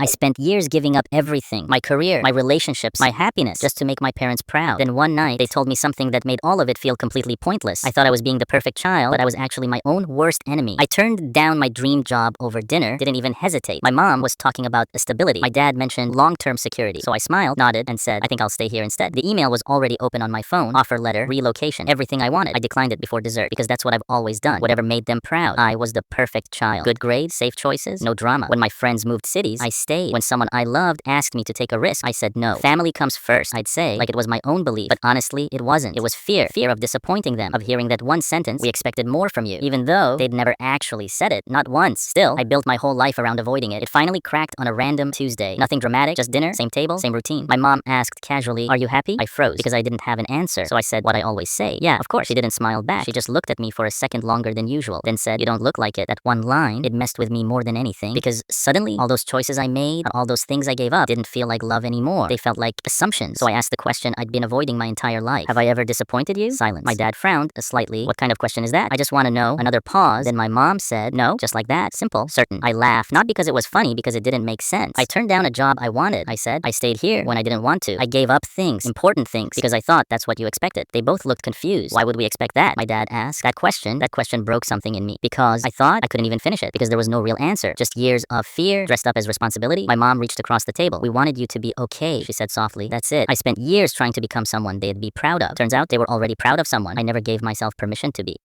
I spent years giving up everything, my career, my relationships, my happiness, just to make my parents proud. Then one night, they told me something that made all of it feel completely pointless. I thought I was being the perfect child, but I was actually my own worst enemy. I turned down my dream job over dinner, didn't even hesitate. My mom was talking about stability. My dad mentioned long-term security. So I smiled, nodded, and said, I think I'll stay here instead. The email was already open on my phone, offer letter, relocation, everything I wanted. I declined it before dessert because that's what I've always done. Whatever made them proud. I was the perfect child. Good grades, safe choices, no drama. When my friends moved cities, I stayed. When someone I loved asked me to take a risk, I said no. Family comes first, I'd say, like it was my own belief. But honestly, it wasn't. It was fear. Fear of disappointing them, of hearing that one sentence, we expected more from you, even though they'd never actually said it, not once. Still, I built my whole life around avoiding it. It finally cracked on a random Tuesday. Nothing dramatic, just dinner, same table, same routine. My mom asked casually, are you happy? I froze because I didn't have an answer. So I said what I always say. Yeah, of course. She didn't smile back. She just looked at me for a second longer than usual, then said, you don't look like it. That one line, it messed with me more than anything, because suddenly all those choices I made, all those things I gave up, didn't feel like love anymore. They felt like assumptions. So I asked the question I'd been avoiding my entire life. Have I ever disappointed you? Silence. My dad frowned slightly. What kind of question is that? I just want to know. Another pause. Then my mom said, no, just like that. Simple. Certain. I laughed. Not because it was funny, because it didn't make sense. I turned down a job I wanted, I said. I stayed here when I didn't want to. I gave up things, important things, because I thought that's what you expected. They both looked confused. Why would we expect that? My dad asked. That question broke something in me, because I thought I couldn't even finish it, because there was no real answer. Just years of fear dressed up as responsibility. My mom reached across the table. We wanted you to be okay, she said softly. That's it. I spent years trying to become someone they'd be proud of. Turns out they were already proud of someone I never gave myself permission to be.